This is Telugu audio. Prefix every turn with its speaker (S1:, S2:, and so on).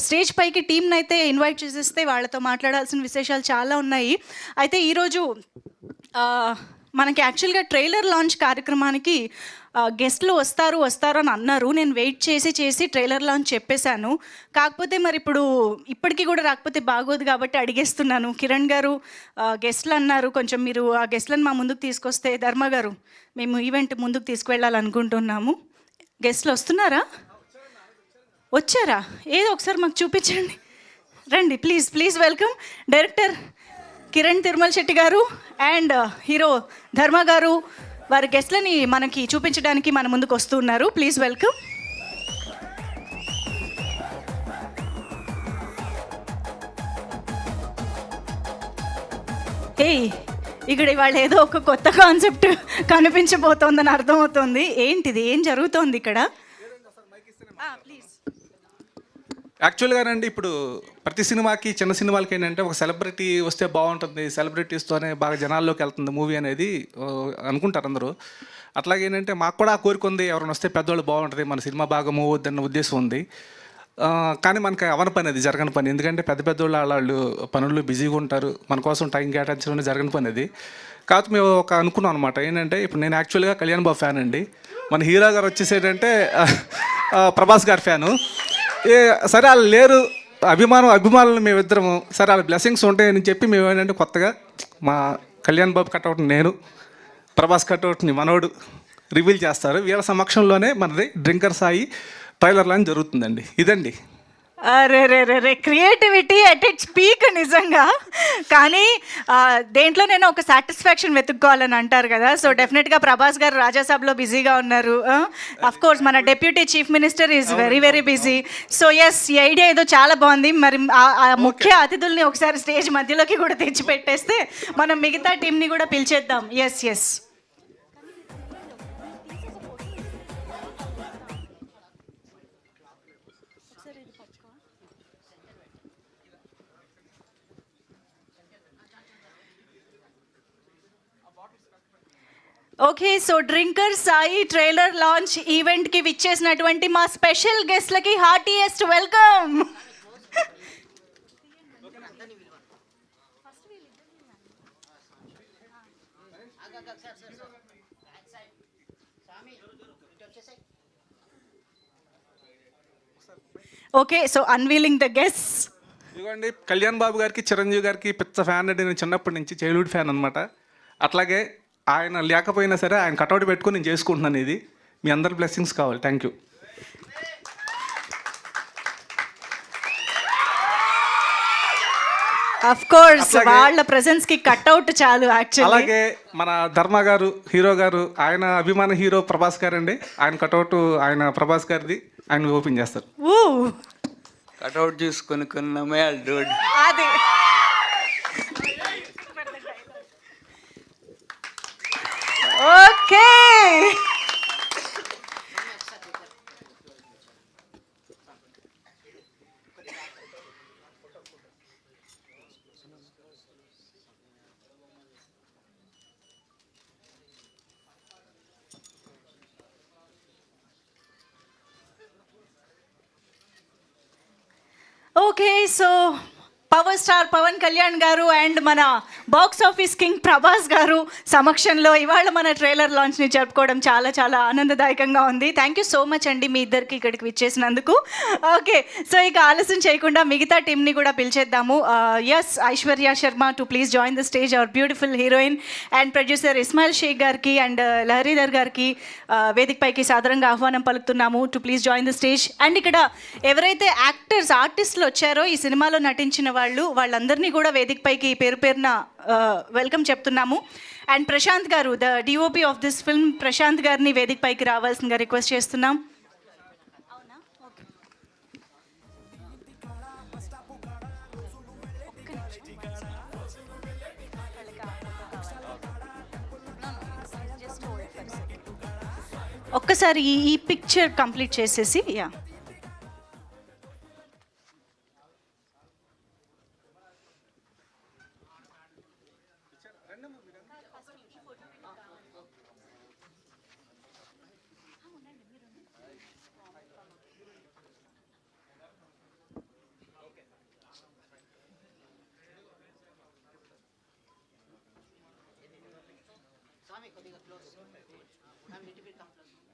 S1: స్టేజ్ పైకి టీమ్‌ని అయితే ఇన్వైట్ చేసేస్తే వాళ్ళతో మాట్లాడాల్సిన విశేషాలు చాలా ఉన్నాయి. అయితే ఈరోజు మనకి యాక్చువల్‌గా ట్రైలర్ లాంచ్ కార్యక్రమానికి గెస్ట్‌లు వస్తారు అని అన్నారు. నేను వెయిట్ చేసి ట్రైలర్ లాంచ్ చెప్పేశాను. కాకపోతే మరి ఇప్పటికి కూడా రాకపోతే బాగోదు కాబట్టి అడిగేస్తున్నాను. కిరణ్ గారు గెస్ట్‌లు అన్నారు. కొంచెం మీరు ఆ గెస్ట్‌లను మా ముందుకు తీసుకొస్తే ధర్మ గారు మేము ఈవెంట్ ముందుకు తీసుకువెళ్ళాలనుకుంటున్నాము. గెస్ట్‌లు వస్తున్నారా? వచ్చారా? ఏదో ఒకసారి మాకు చూపించండి. రండి please welcome director Kiran Tirumala Shetty గారు అండ్ హీరో ధర్మ గారు. వారి గెస్ట్లని మనకి చూపించడానికి మన ముందుకు వస్తున్నారు. Please welcome. ఇక్కడ ఇవాళ ఏదో ఒక కొత్త కాన్సెప్ట్ కనిపించబోతోందని అర్థమవుతోంది. ఏంటిది? ఏం జరుగుతోంది ఇక్కడ? ప్లీజ్.
S2: యాక్చువల్గా అండి, ఇప్పుడు ప్రతి సినిమాకి చిన్న సినిమాలకి ఏంటంటే ఒక సెలబ్రిటీ వస్తే బాగుంటుంది, సెలబ్రిటీస్తోనే బాగా జనాల్లోకి వెళ్తుంది మూవీ అనేది అనుకుంటారు అందరూ. అట్లాగే ఏంటంటే మాకు కూడా ఆ కోరిక ఉంది, ఎవరైనా వస్తే పెద్దవాళ్ళు బాగుంటుంది, మన సినిమా బాగా మూవ్ అవుద్దన్న ఉద్దేశం ఉంది. కానీ మనకి అవన పని, అది జరగని పని. ఎందుకంటే పెద్దవాళ్ళు వాళ్ళు పనులు బిజీగా ఉంటారు, మన కోసం టైం కేటాయించడం జరగని పని అది. కాకపోతే మేము అనుకున్నాం అనమాట. ఏంటంటే ఇప్పుడు నేను యాక్చువల్గా కళ్యాణ్ బాబు ఫ్యాన్ అండి. మన హీరో గారు వచ్చేసేటంటే ప్రభాస్ గారి ఫ్యాను. సరే వాళ్ళు లేరు, అభిమానులు మేమిద్దరము. సరే వాళ్ళ బ్లెస్సింగ్స్ ఉంటాయని చెప్పి మేము ఏంటంటే కొత్తగా మా కళ్యాణ్ బాబు కట్అవుట్ని నేను, ప్రభాస్ కట్అవుట్ని మనోడు రివీల్ చేస్తారు. వీళ్ళ సమక్షంలోనే మనది డ్రింకర్ సాయి ట్రైలర్ లాంచ్ జరుగుతుందండి. ఇదండి.
S1: అరే క్రియేటివిటీ అట్ ఇట్స్ పీక్ నిజంగా. కానీ దేంట్లో నేను ఒక సాటిస్ఫాక్షన్ వెతుక్కోవాలని అంటారు కదా. సో డెఫినెట్గా ప్రభాస్ గారు రాజాసాబ్లో బిజీగా ఉన్నారు. అఫ్ కోర్స్ మన deputy chief minister is very busy. So yes, ఈ ఐడియా ఏదో చాలా బాగుంది. మరి ఆ ముఖ్య అతిథుల్ని ఒకసారి స్టేజ్ మధ్యలోకి కూడా తెచ్చిపెట్టేస్తే మనం మిగతా టీంని కూడా పిలిచేద్దాం. Yes. Okay, so drinker Sai trailer launch ఈవెంట్కి విచ్చేసినటువంటి మా స్పెషల్ గెస్ట్లకి heartiest welcome. Okay, so unveiling the guests.
S2: ఇదిగోండి, కళ్యాణ్ బాబు గారికి, చిరంజీవి గారికి పిచ్చ ఫ్యాన్ అండి. నేను చిన్నప్పటి నుంచి చైల్డ్హుడ్ ఫ్యాన్ అనమాట. అట్లాగే ఆయన లేకపోయినా సరే ఆయన కటౌట్ పెట్టుకుని నేను చేసుకుంటున్నాను. ఇది మీ అందరి బ్లెస్సింగ్స్ కావాలి. Thank you.
S1: ఆఫ్ కోర్స్ వాళ్ళ ప్రెజెన్స్ కి కట్అవుట్ చాలు యాక్చువల్లీ.
S2: అలాగే మన ధర్మ గారు, హీరో గారు, ఆయన అభిమాన హీరో ప్రభాస్ గారు అండి. ఆయన కటౌట్ ఆయన ప్రభాస్ గారిది, ఆయన ఓపెన్ చేస్తారు.
S3: కటౌట్ చూసుకొని కొన్నమే డూడ్.
S1: అది okay. Okay, so power star Pavan Kalyan garu and మన బాక్స్ ఆఫీస్ కింగ్ ప్రభాస్ గారు సమక్షంలో ఇవాళ మన ట్రైలర్ లాంచ్ని జరుపుకోవడం చాలా చాలా ఆనందదాయకంగా ఉంది. థ్యాంక్ యూ సో మచ్ అండి మీ ఇద్దరికి ఇక్కడికి విచ్చేసినందుకు. ఓకే, సో ఇక ఆలస్యం చేయకుండా మిగతా టీంని కూడా పిలిచేద్దాము. Yes, Aishwarya Sharma to please join the stage, our beautiful heroine and producer Ismail Shaikh గారికి అండ్ లహరీధర్ గారికి వేదిక పైకి సాదరంగా ఆహ్వానం పలుకుతున్నాము to please join the stage. And ఇక్కడ ఎవరైతే ఆర్టిస్టులు వచ్చారో ఈ సినిమాలో నటించిన వాళ్ళందరినీ కూడా వేదిక పైకి పేరున వెల్కమ్ చెప్తున్నాము. And Prashanth garu, the DOP of this film, Prashanth గారిని వేదిక పైకి రావాల్సిందిగా రిక్వెస్ట్ చేస్తున్నాం. ఒక్కసారి ఈ పిక్చర్ కంప్లీట్ చేసేసి. యా,
S4: స్వామి కొద్దిగా close ma'am little bit come close